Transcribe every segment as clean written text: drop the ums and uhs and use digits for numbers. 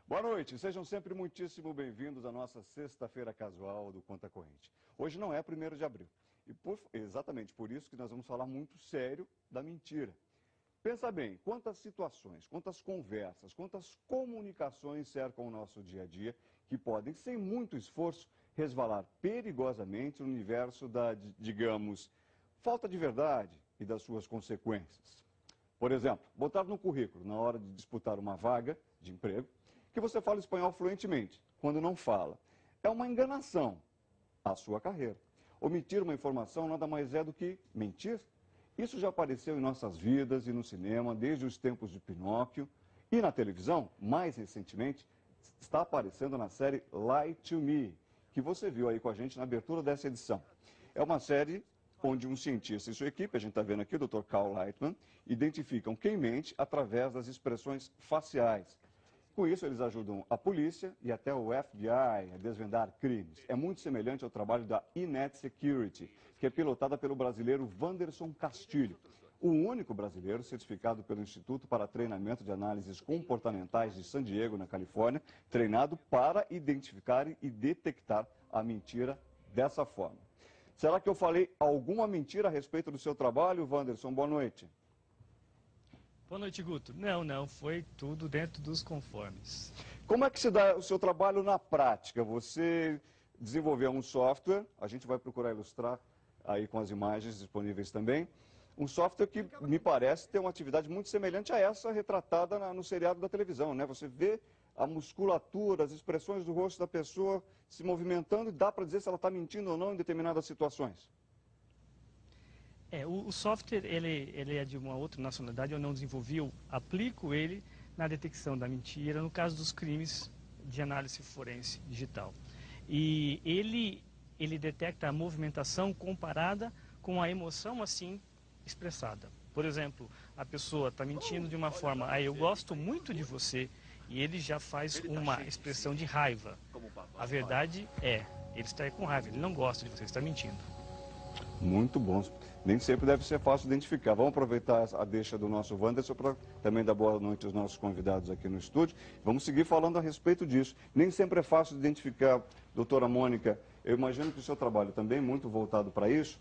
Boa noite, sejam sempre muitíssimo bem-vindos à nossa sexta-feira casual do Conta Corrente. Hoje não é 1º de abril e exatamente por isso que nós vamos falar muito sério da mentira. Pensa bem, quantas situações, quantas conversas, quantas comunicações cercam o nosso dia a dia que podem, sem muito esforço, resvalar perigosamente no universo da, digamos, falta de verdade e das suas consequências. Por exemplo, botar no currículo, na hora de disputar uma vaga de emprego, que você fala espanhol fluentemente, quando não fala. É uma enganação à sua carreira. Omitir uma informação nada mais é do que mentir. Isso já apareceu em nossas vidas e no cinema, desde os tempos de Pinóquio. E na televisão, mais recentemente, está aparecendo na série Lie to Me, que você viu aí com a gente na abertura dessa edição. É uma série onde um cientista e sua equipe, a gente está vendo aqui, o Dr. Cal Lightman, identificam quem mente através das expressões faciais. Com isso, eles ajudam a polícia e até o FBI a desvendar crimes. É muito semelhante ao trabalho da Inet Security, que é pilotada pelo brasileiro Wanderson Castilho, o único brasileiro certificado pelo Instituto para Treinamento de Análises Comportamentais de San Diego, na Califórnia, treinado para identificar e detectar a mentira dessa forma. Será que eu falei alguma mentira a respeito do seu trabalho, Wanderson? Boa noite. Boa noite, Guto. Não, foi tudo dentro dos conformes. Como é que se dá o seu trabalho na prática? Você desenvolveu um software, a gente vai procurar ilustrar aí com as imagens disponíveis também, um software que me parece ter uma atividade muito semelhante a essa retratada no seriado da televisão, né? Você vê a musculatura, as expressões do rosto da pessoa se movimentando e dá para dizer se ela está mentindo ou não em determinadas situações. O software ele é de uma outra nacionalidade, eu não desenvolvi, eu aplico ele na detecção da mentira, no caso dos crimes de análise forense digital. E ele detecta a movimentação comparada com a emoção assim expressada. Por exemplo, a pessoa está mentindo de uma forma, eu gosto muito de você, e ele já faz uma expressão de raiva. A verdade é, ele está com raiva, ele não gosta de você, ele está mentindo. Muito bom. Nem sempre deve ser fácil identificar. Vamos aproveitar a deixa do nosso Wanderson para também dar boa noite aos nossos convidados aqui no estúdio. Vamos seguir falando a respeito disso. Nem sempre é fácil identificar, doutora Mônica. Eu imagino que o seu trabalho também é muito voltado para isso.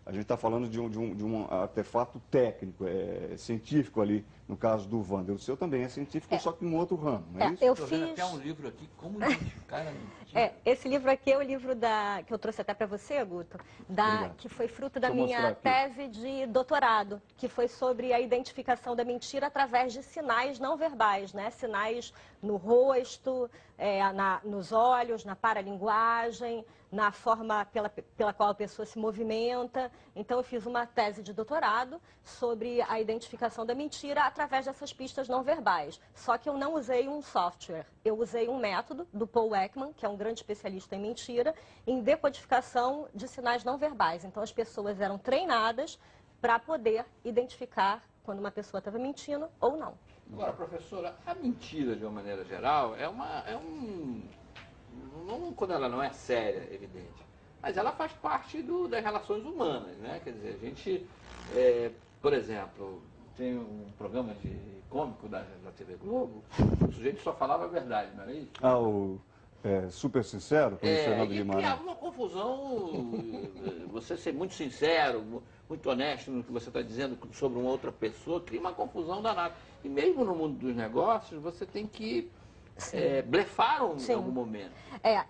A gente está falando de um artefato técnico, científico ali, no caso do Wander. O seu também é científico, só que em um outro ramo, não é isso? Eu Estou fiz vendo até um livro aqui, como identificar a mentira. esse livro aqui é o livro que eu trouxe até para você, Guto, que foi fruto da Deixa eu mostrar minha aqui. tese de doutorado, que foi sobre a identificação da mentira através de sinais não verbais, né? Sinais no rosto, nos olhos, na paralinguagem, na forma pela qual a pessoa se movimenta. Então, eu fiz uma tese de doutorado sobre a identificação da mentira através dessas pistas não verbais. Só que eu não usei um software, eu usei um método do Paul Ekman, que é um grande especialista em mentira, em decodificação de sinais não verbais. Então, as pessoas eram treinadas para poder identificar quando uma pessoa estava mentindo ou não. Agora, professora, a mentira, de uma maneira geral, quando ela não é séria, evidente, mas ela faz parte das relações humanas, né? Quer dizer, a gente, por exemplo, tem um programa de cômico da TV Globo, o sujeito só falava a verdade, não era isso? Super Sincero, com o Fernando E Guimarães. criava uma confusão, você ser muito sincero, muito honesto no que você está dizendo sobre uma outra pessoa, cria uma confusão danada. E mesmo no mundo dos negócios, você tem que blefar em algum momento.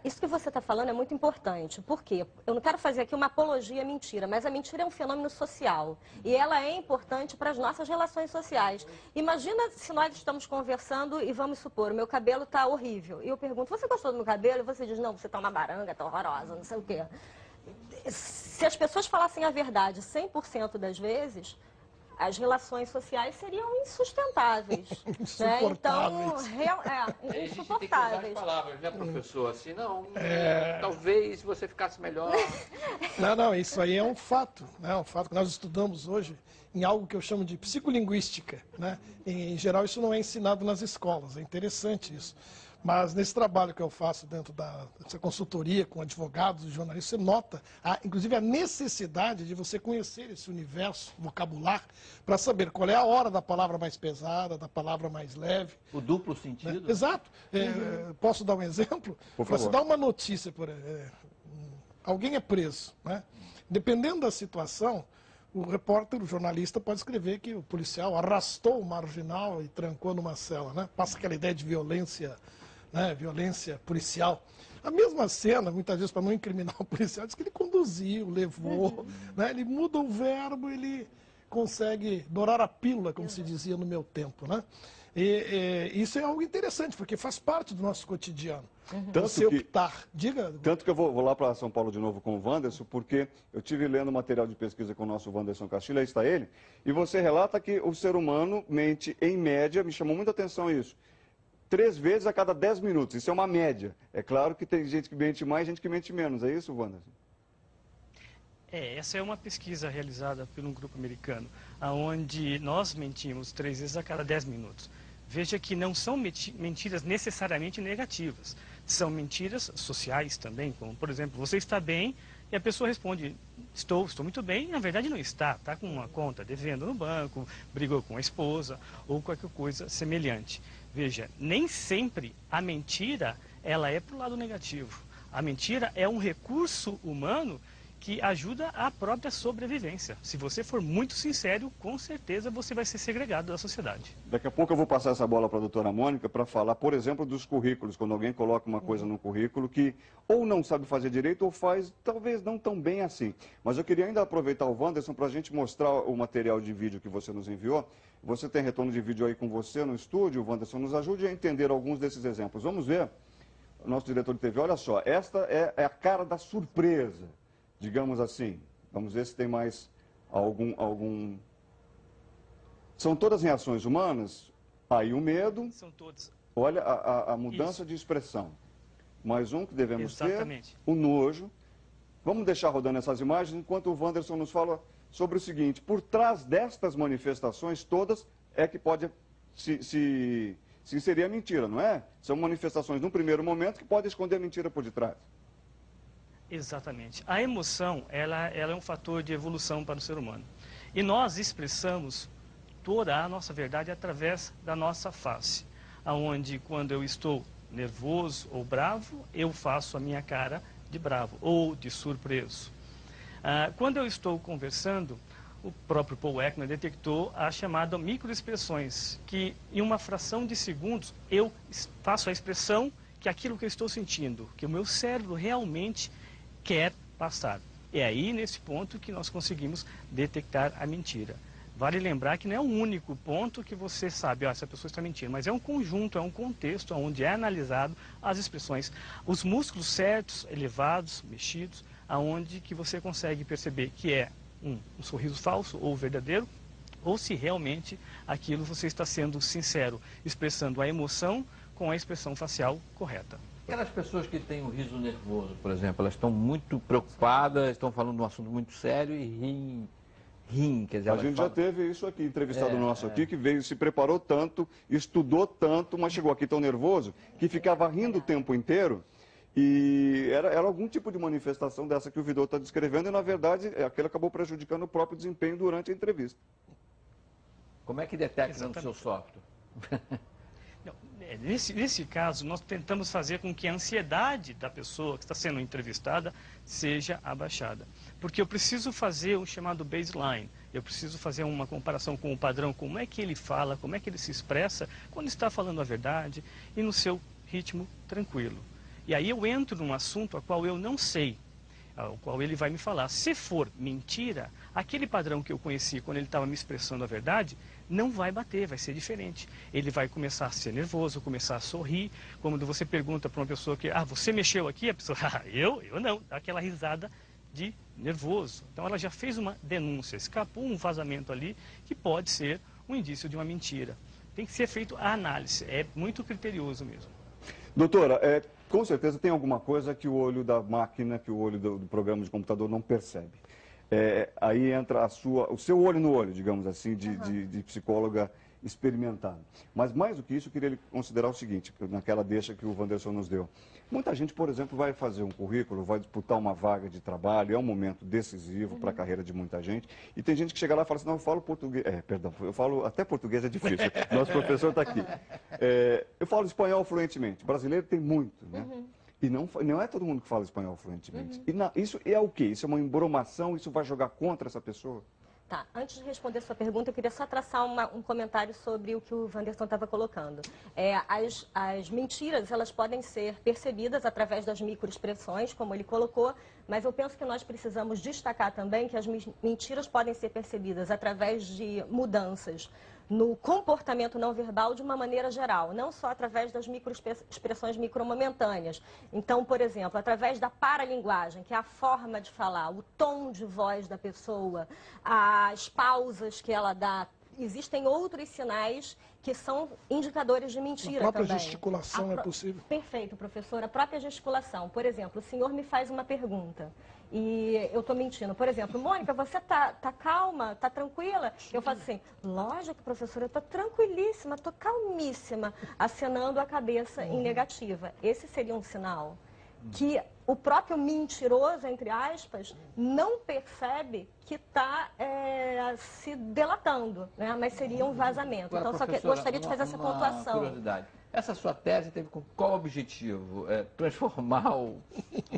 Isso que você está falando é muito importante, porque eu não quero fazer aqui uma apologia à mentira, mas a mentira é um fenômeno social e ela é importante para as nossas relações sociais. Imagina se nós estamos conversando e vamos supor, o meu cabelo está horrível, e eu pergunto, você gostou do meu cabelo? E você diz, não, você está uma baranga, está horrorosa, não sei o quê. Se as pessoas falassem a verdade 100% das vezes, as relações sociais seriam insustentáveis. Né? Então, A gente tem que usar as insuportáveis. palavras, né, professor? Assim, não, talvez você ficasse melhor. Não, isso aí é um fato, né? Um fato que nós estudamos hoje em algo que eu chamo de psicolinguística, né? Em geral, isso não é ensinado nas escolas, é interessante isso. Mas nesse trabalho que eu faço dentro dessa consultoria com advogados e jornalistas, você nota, inclusive, a necessidade de você conhecer esse universo vocabular para saber qual é a hora da palavra mais pesada, da palavra mais leve. O duplo sentido. Né? Exato. Posso dar um exemplo? Por favor. Você dá uma notícia, alguém é preso, né? Dependendo da situação, o repórter, o jornalista pode escrever que o policial arrastou o marginal e trancou numa cela, né? Passa aquela ideia de violência, né? Violência policial. A mesma cena, muitas vezes, para não incriminar o policial, diz que ele conduziu, levou, né? Ele muda o verbo, ele consegue dourar a pílula, como se dizia no meu tempo, né? E isso é algo interessante, porque faz parte do nosso cotidiano. Você optar. Diga. Tanto que eu vou lá para São Paulo de novo com o Wanderson, porque eu tive lendo material de pesquisa com o nosso Wanderson Castilho, aí está ele, e você relata que o ser humano mente, em média, me chamou muita atenção isso, 3 vezes a cada 10 minutos. Isso é uma média. É claro que tem gente que mente mais, gente que mente menos. É isso, Wanderson? Essa é uma pesquisa realizada por um grupo americano, onde nós mentimos 3 vezes a cada 10 minutos. Veja que não são mentiras necessariamente negativas, são mentiras sociais também, como, por exemplo, você está bem e a pessoa responde, estou muito bem, e na verdade não está com uma conta devendo no banco, brigou com a esposa ou qualquer coisa semelhante. Veja, nem sempre a mentira ela é para o lado negativo. A mentira é um recurso humano que ajuda a própria sobrevivência. Se você for muito sincero, com certeza você vai ser segregado da sociedade. Daqui a pouco eu vou passar essa bola para a doutora Mônica para falar, por exemplo, dos currículos. Quando alguém coloca uma coisa no currículo que ou não sabe fazer direito ou faz talvez não tão bem assim. Mas eu queria ainda aproveitar o Wanderson para a gente mostrar o material de vídeo que você nos enviou. Você tem retorno de vídeo aí com você no estúdio, Wanderson, nos ajude a entender alguns desses exemplos. Vamos ver, o nosso diretor de TV, olha só, esta é a cara da surpresa. Digamos assim, vamos ver se tem mais algum... São todas reações humanas? Aí o medo, São todos. olha a mudança Isso. de expressão. Mais um que devemos Exatamente. ter, o nojo. Vamos deixar rodando essas imagens enquanto o Wanderson nos fala sobre o seguinte, por trás destas manifestações todas é que pode se inserir a mentira, não é? São manifestações num primeiro momento que podem esconder a mentira por detrás. Exatamente. A emoção, ela é um fator de evolução para o ser humano. E nós expressamos toda a nossa verdade através da nossa face. Onde, quando eu estou nervoso ou bravo, eu faço a minha cara de bravo ou de surpreso. Quando eu estou conversando, o próprio Paul Ekman detectou a chamada microexpressões, que em uma fração de segundos eu faço a expressão que aquilo que eu estou sentindo, que o meu cérebro realmente quer passar. É aí, nesse ponto, que nós conseguimos detectar a mentira. Vale lembrar que não é um único ponto que você sabe, essa pessoa está mentindo, mas é um conjunto, é um contexto onde é analisado as expressões, os músculos certos, elevados, mexidos, aonde que você consegue perceber que é um sorriso falso ou verdadeiro, ou se realmente aquilo você está sendo sincero, expressando a emoção com a expressão facial correta. Aquelas pessoas que têm um riso nervoso, por exemplo, elas estão muito preocupadas, estão falando de um assunto muito sério e riem. Quer dizer, A gente já teve isso aqui, entrevistado nosso aqui, que veio, se preparou tanto, estudou tanto, mas chegou aqui tão nervoso, que ficava rindo o tempo inteiro. E era algum tipo de manifestação dessa que o Vidor está descrevendo, e na verdade aquele acabou prejudicando o próprio desempenho durante a entrevista. Como é que detecta no seu software? Nesse caso, nós tentamos fazer com que a ansiedade da pessoa que está sendo entrevistada seja abaixada. Porque eu preciso fazer o chamado baseline, eu preciso fazer uma comparação com o padrão, como é que ele fala, como é que ele se expressa, quando está falando a verdade e no seu ritmo tranquilo. E aí eu entro num assunto a qual eu não sei, ao qual ele vai me falar. Se for mentira, aquele padrão que eu conheci quando ele estava me expressando a verdade, não vai bater, vai ser diferente. Ele vai começar a ser nervoso, começar a sorrir. Quando você pergunta para uma pessoa que, você mexeu aqui? A pessoa, eu não, dá aquela risada de nervoso. Então ela já fez uma denúncia, escapou um vazamento ali que pode ser um indício de uma mentira. Tem que ser feito a análise, é muito criterioso mesmo. Doutora, com certeza tem alguma coisa que o olho da máquina, que o olho do programa de computador não percebe. Aí entra o seu olho no olho, digamos assim, de psicóloga experimentado. Mas mais do que isso, eu queria considerar o seguinte, naquela deixa que o Wanderson nos deu. Muita gente, por exemplo, vai fazer um currículo, vai disputar uma vaga de trabalho, é um momento decisivo para a carreira de muita gente, e tem gente que chega lá e fala assim, não, eu falo português, perdão, eu falo, até português é difícil, nosso professor está aqui. Eu falo espanhol fluentemente, brasileiro tem muito, né? E não é todo mundo que fala espanhol fluentemente. E isso é o quê? Isso é uma embromação, isso vai jogar contra essa pessoa? Tá, antes de responder a sua pergunta, eu queria só traçar um comentário sobre o que o Wanderson estava colocando. As mentiras, elas podem ser percebidas através das microexpressões, como ele colocou, mas eu penso que nós precisamos destacar também que as mentiras podem ser percebidas através de mudanças no comportamento não verbal de uma maneira geral, não só através das microexpressões micromomentâneas. Então, por exemplo, através da paralinguagem, que é a forma de falar, o tom de voz da pessoa, as pausas que ela dá. Existem outros sinais que são indicadores de mentira também. A própria gesticulação é possível? Perfeito, professor. A própria gesticulação. Por exemplo, o senhor me faz uma pergunta e eu estou mentindo. Por exemplo, Mônica, você tá calma? Tá tranquila? Eu faço assim, lógico, professora, eu estou tranquilíssima, estou calmíssima, acenando a cabeça em negativa. Esse seria um sinal que o próprio mentiroso, entre aspas, não percebe que está se delatando, né? Mas seria um vazamento. Agora, então, só que gostaria de fazer essa pontuação. Curiosidade. Essa sua tese teve qual objetivo? Transformar o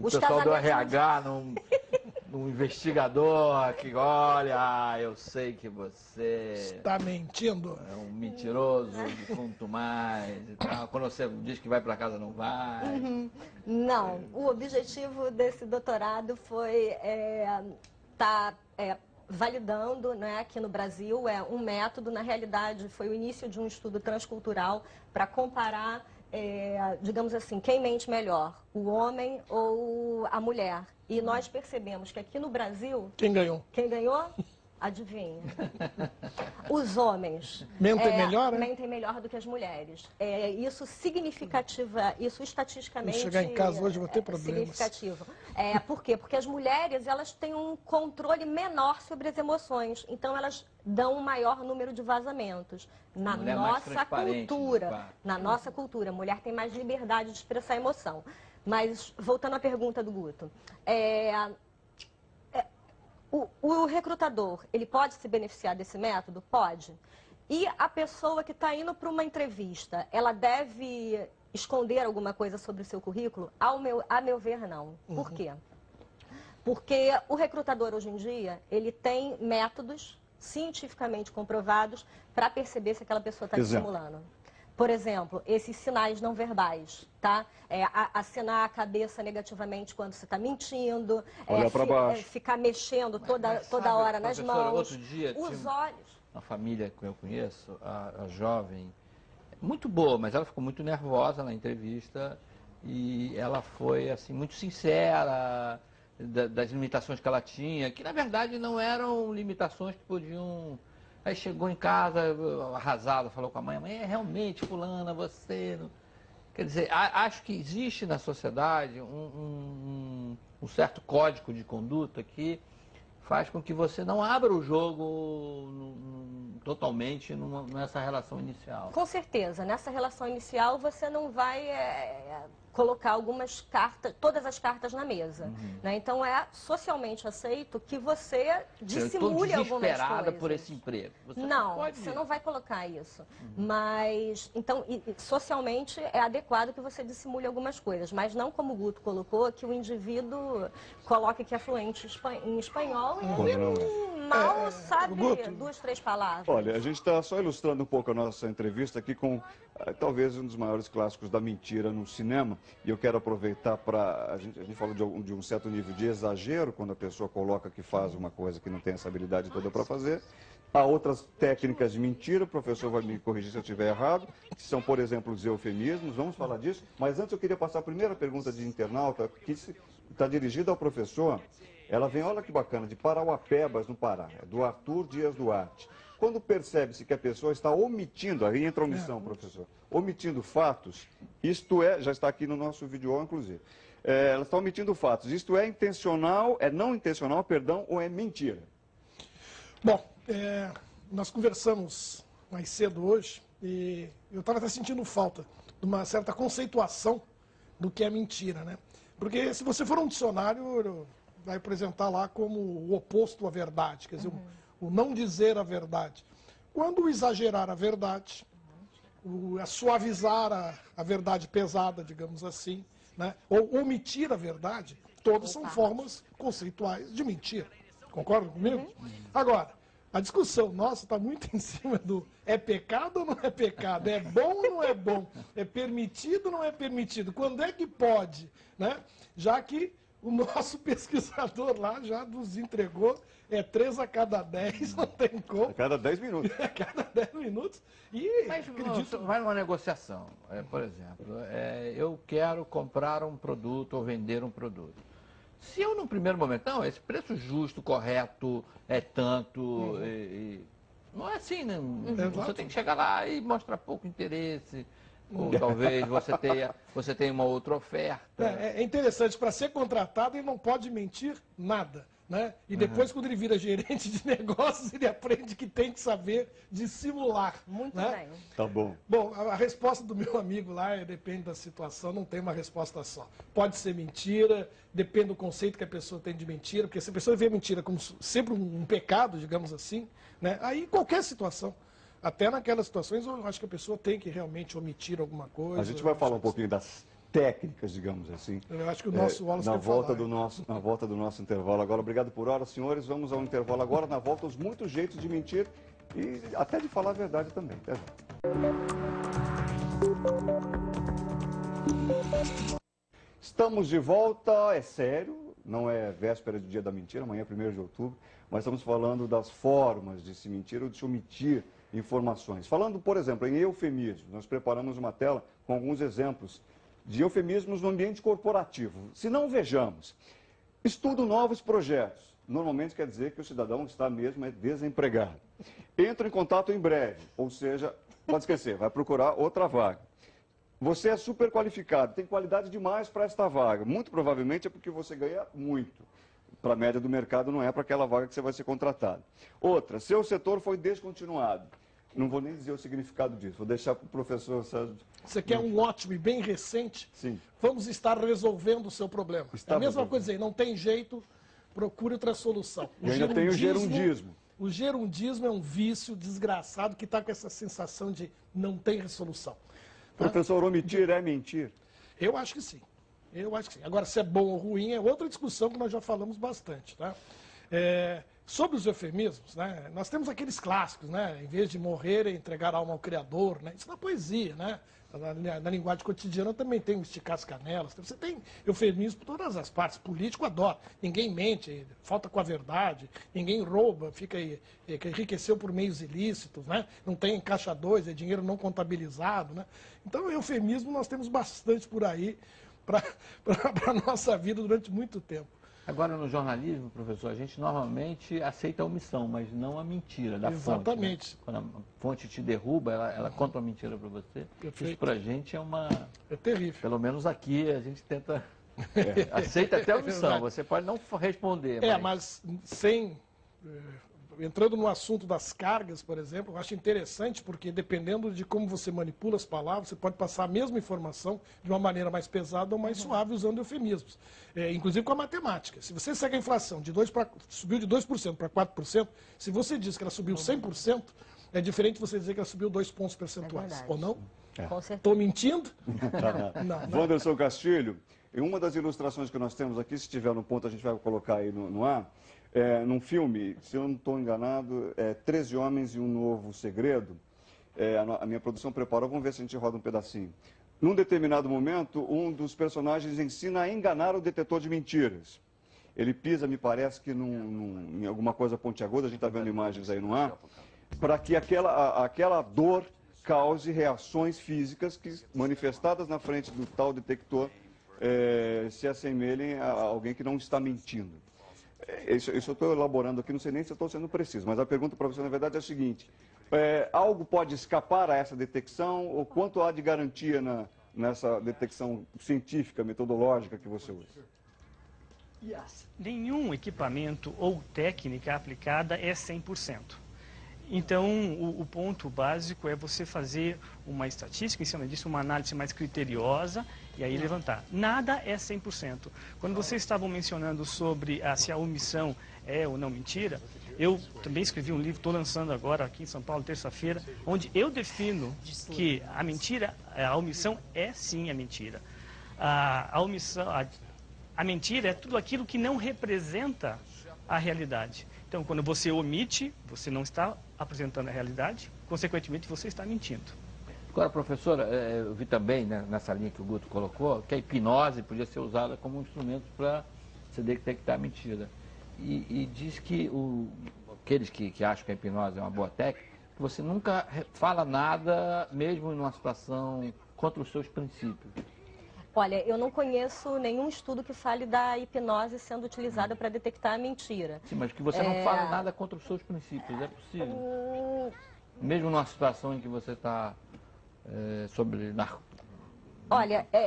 Os pessoal do casamentos- RH num investigador que, olha, eu sei que você Está mentindo? é um mentiroso de quanto mais e tal. Quando você diz que vai para casa, não vai. Não, o objetivo desse doutorado foi estar validando, né, aqui no Brasil um método, na realidade foi o início de um estudo transcultural para comparar, digamos assim, quem mente melhor, o homem ou a mulher. E nós percebemos que aqui no Brasil, Quem ganhou? quem ganhou? Adivinha? Os homens Mentem melhor, né? mentem melhor do que as mulheres. Isso isso estatisticamente Vou chegar em casa hoje, vou ter problemas. significativo. Por quê? Porque as mulheres elas têm um controle menor sobre as emoções, então elas dão um maior número de vazamentos. Na Mulher mais nossa transparente, de cultura, fato. na nossa cultura, a mulher tem mais liberdade de expressar emoção. Mas voltando à pergunta do Guto, o recrutador, ele pode se beneficiar desse método? Pode. E a pessoa que está indo para uma entrevista, ela deve esconder alguma coisa sobre o seu currículo? A meu ver, não. Por quê? Porque o recrutador, hoje em dia, ele tem métodos cientificamente comprovados para perceber se aquela pessoa está dissimulando. Por exemplo, esses sinais não verbais, tá? Acenar a cabeça negativamente quando você está mentindo, Olhar para baixo. ficar mexendo toda Sabe, hora nas professora, mãos, outro dia os tinha olhos. uma família que eu conheço, a jovem, muito boa, mas ela ficou muito nervosa na entrevista e ela foi assim muito sincera das limitações que ela tinha, que na verdade não eram limitações que podiam... Aí chegou em casa, arrasada, falou com a mãe, realmente, fulana, você... Quer dizer, acho que existe na sociedade um certo código de conduta que faz com que você não abra o jogo totalmente nessa relação inicial. Com certeza, nessa relação inicial você não vai colocar algumas cartas, todas as cartas na mesa. Né? Então é socialmente aceito que você dissimule algumas coisas. Eu estou desesperada por esse emprego. Você não vai colocar isso. Mas, então, socialmente é adequado que você dissimule algumas coisas, mas não como o Guto colocou, que o indivíduo coloque que é fluente em espanhol e ele mal sabe Guto, 2, 3 palavras. Olha, a gente está só ilustrando um pouco a nossa entrevista aqui com talvez um dos maiores clássicos da mentira no cinema. E eu quero aproveitar para... A gente falou de um certo nível de exagero, quando a pessoa coloca que faz uma coisa que não tem essa habilidade toda para fazer. Há outras técnicas de mentira, o professor vai me corrigir se eu estiver errado, que são, por exemplo, os eufemismos. Vamos falar disso. Mas antes eu queria passar a primeira pergunta de internauta, que está dirigida ao professor. Ela vem, olha que bacana, de Parauapebas, no Pará, do Arthur Dias Duarte. Quando percebe-se que a pessoa está omitindo, aí entra a omissão, professor, omitindo fatos, isto já está aqui no nosso vídeo, inclusive, ela está omitindo fatos, isto é intencional, é não intencional, perdão, ou é mentira? Bom, nós conversamos mais cedo hoje e eu estava até sentindo falta de uma certa conceituação do que é mentira, né? Porque se você for um dicionário, vai apresentar lá como o oposto à verdade, quer dizer, o não dizer a verdade. Quando exagerar a verdade, suavizar a verdade pesada, digamos assim, né? Ou omitir a verdade, todas são formas conceituais de mentira. Concorda comigo? Agora, a discussão nossa está muito em cima do é pecado ou não é pecado, é bom ou não é bom, é permitido ou não é permitido, quando é que pode, né? Já que o nosso pesquisador lá já nos entregou, 3 a cada 10, não tem como. A cada 10 minutos. A cada 10 minutos. E Mas acredito... vai numa negociação, por exemplo, eu quero comprar um produto ou vender um produto. Se eu, no primeiro momento, não, esse preço justo, correto, é tanto, não é assim, né? Você tem que chegar lá e mostrar pouco interesse, ou talvez você tenha uma outra oferta. É interessante, para ser contratado ele não pode mentir nada, né? E depois, quando ele vira gerente de negócios, ele aprende que tem que saber dissimular. Muito né? bem. Tá bom. Bom, a resposta do meu amigo lá depende da situação, não tem uma resposta só. Pode ser mentira, depende do conceito que a pessoa tem de mentira, porque se a pessoa vê mentira como sempre um pecado, digamos assim, né? Aí qualquer situação, até naquelas situações eu acho que a pessoa tem que realmente omitir alguma coisa. A gente vai falar um pouquinho das técnicas, digamos assim. Eu acho que o nosso Wallace na quer volta falar. na volta do nosso intervalo agora. Obrigado por hora, senhores. Vamos ao intervalo agora. Na volta, os muitos jeitos de mentir e até de falar a verdade também. Até já. Estamos de volta, é sério, não é véspera de dia da mentira, amanhã é 1º de outubro, mas estamos falando das formas de se mentir ou de se omitir informações. Falando, por exemplo, em eufemismos, nós preparamos uma tela com alguns exemplos de eufemismos no ambiente corporativo. Se não, vejamos. Estudo novos projetos. Normalmente quer dizer que o cidadão está mesmo desempregado. Entra em contato em breve, ou seja, pode esquecer, vai procurar outra vaga. Você é super qualificado, tem qualidade demais para esta vaga. Muito provavelmente é porque você ganha muito. Para a média do mercado não é para aquela vaga que você vai ser contratado. Outra, seu setor foi descontinuado. Não vou nem dizer o significado disso, vou deixar para o professor Sérgio. Você quer um ótimo e bem recente? Sim. Vamos estar resolvendo o seu problema. É a mesma coisa aí, não tem jeito, procure outra solução. E ainda tem o gerundismo. O gerundismo é um vício desgraçado que está com essa sensação de não tem resolução. Professor, omitir é mentir? Eu acho que sim. Eu acho que sim. Agora, se é bom ou ruim, é outra discussão que nós já falamos bastante. Tá? Sobre os eufemismos, né? Nós temos aqueles clássicos, né? Em vez de morrer, é entregar a alma ao Criador. Né? Isso na poesia, né? Na linguagem cotidiana também tem o esticar as canelas. Você tem eufemismo por todas as partes. Político adora. Ninguém mente, falta com a verdade. Ninguém rouba, enriqueceu por meios ilícitos. Né? Não tem caixa 2, é dinheiro não contabilizado. Né? Então, eufemismo nós temos bastante por aí para a nossa vida durante muito tempo. Agora, no jornalismo, professor, a gente normalmente aceita a omissão, mas não a mentira da fonte. Exatamente. Né? Quando a fonte te derruba, ela conta uma mentira para você. Perfeito. Isso para a gente é terrível. Pelo menos aqui a gente tenta... aceita até a omissão. Você pode não responder. Mas sem... Entrando no assunto das cargas, por exemplo, eu acho interessante porque dependendo de como você manipula as palavras, você pode passar a mesma informação de uma maneira mais pesada ou mais suave usando eufemismos. Inclusive com a matemática. Se você segue a inflação subiu de 2% para 4%, se você diz que ela subiu 100%, é diferente de você dizer que ela subiu 2 pontos percentuais. Ou não? Com certeza. Estou mentindo? Não. Wanderson Castilho, em uma das ilustrações que nós temos aqui, se estiver no ponto a gente vai colocar aí no ar, num filme, se eu não estou enganado, 13 Homens e um Novo Segredo, a minha produção preparou, vamos ver se a gente roda um pedacinho. Num determinado momento, um dos personagens ensina a enganar o detetor de mentiras. Ele pisa, me parece que em alguma coisa pontiaguda, a gente está vendo imagens aí no ar, para que aquela dor cause reações físicas que, manifestadas na frente do tal detector, se assemelhem a alguém que não está mentindo. Isso eu estou elaborando aqui, não sei nem se eu estou sendo preciso, mas a pergunta para você, na verdade, é a seguinte. Algo pode escapar a essa detecção ou quanto há de garantia nessa detecção científica, metodológica que você usa? Nenhum equipamento ou técnica aplicada é 100%. Então, o ponto básico é você fazer uma estatística, em cima disso, uma análise mais criteriosa e aí levantar. Nada é 100%. Quando vocês estavam mencionando sobre se a omissão é ou não mentira, eu também escrevi um livro, estou lançando agora aqui em São Paulo, terça-feira, onde eu defino que a mentira, a omissão é sim a mentira. A omissão, a mentira é tudo aquilo que não representa a realidade. Então, quando você omite, você não está apresentando a realidade, consequentemente, você está mentindo. Agora, professora, eu vi também, né, nessa linha que o Guto colocou, que a hipnose podia ser usada como um instrumento para se detectar a mentira. E diz que aqueles que acham que a hipnose é uma boa técnica, que você nunca fala nada, mesmo numa situação contra os seus princípios. Olha, eu não conheço nenhum estudo que fale da hipnose sendo utilizada para detectar a mentira. Sim, mas que você não fala nada contra os seus princípios, é possível? Mesmo numa situação em que você está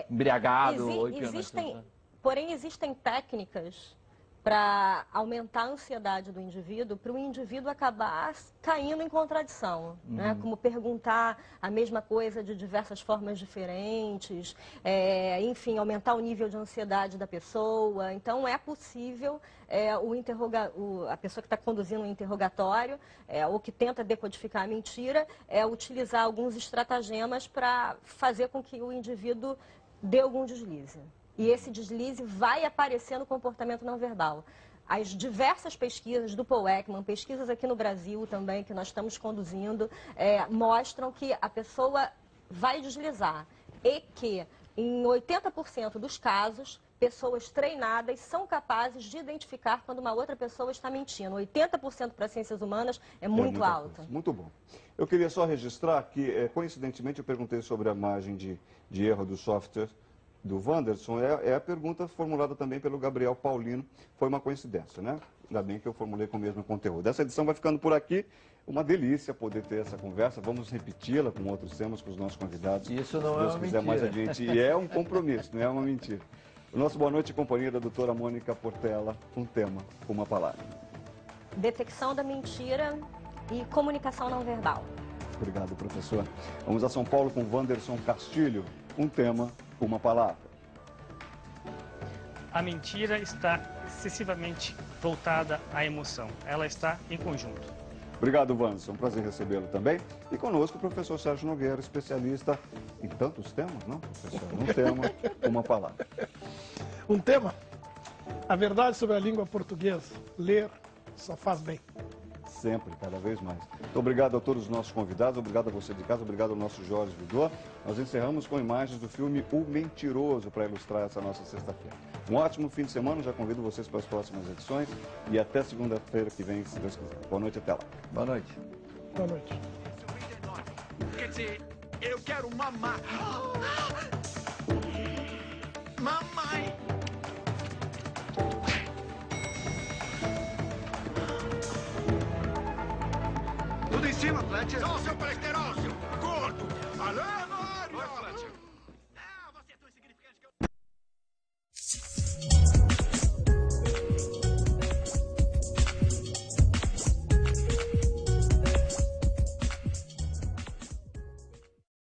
embriagado ou hipnotizado. Porém, existem técnicas para aumentar a ansiedade do indivíduo, para o indivíduo acabar caindo em contradição, né? Como perguntar a mesma coisa de diversas formas diferentes, enfim, aumentar o nível de ansiedade da pessoa. Então, é possível a pessoa que está conduzindo um interrogatório ou que tenta decodificar a mentira, utilizar alguns estratagemas para fazer com que o indivíduo dê algum deslize. E esse deslize vai aparecer no comportamento não verbal. As diversas pesquisas do Paul Ekman, pesquisas aqui no Brasil também, que nós estamos conduzindo, mostram que a pessoa vai deslizar e que, em 80% dos casos, pessoas treinadas são capazes de identificar quando uma outra pessoa está mentindo. 80% para ciências humanas é muito alto. Muito bom. Eu queria só registrar que, coincidentemente, eu perguntei sobre a margem de erro do software do Wanderson, a pergunta formulada também pelo Gabriel Paulino, foi uma coincidência, né? Ainda bem que eu formulei com o mesmo conteúdo. Essa edição vai ficando por aqui, uma delícia poder ter essa conversa, vamos repeti-la com outros temas, com os nossos convidados. Isso não se Deus é uma quiser mentira. Mais adiante, e é um compromisso, não é uma mentira. O nosso boa noite e companhia da doutora Mônica Portela, um tema, uma palavra. Detecção da mentira e comunicação não verbal. Obrigado, professor. Vamos a São Paulo com Wanderson Castilho, um tema, uma palavra. A mentira está excessivamente voltada à emoção. Ela está em conjunto. Obrigado, Wanderson. Um prazer recebê-lo também. E conosco o professor Sérgio Nogueira, especialista em tantos temas, não, professor? Um tema, uma palavra. Um tema? A verdade sobre a língua portuguesa. Ler só faz bem. Sempre, cada vez mais. Muito obrigado a todos os nossos convidados, obrigado a você de casa, obrigado ao nosso Jorge Vidor. Nós encerramos com imagens do filme O Mentiroso para ilustrar essa nossa sexta-feira. Um ótimo fim de semana, já convido vocês para as próximas edições e até segunda-feira que vem, se Deus quiser. Boa noite, até lá. Boa noite. Boa noite. Quer dizer, eu quero mamar. Mamãe! Tudo em cima, Fletcher. Só o seu prestado.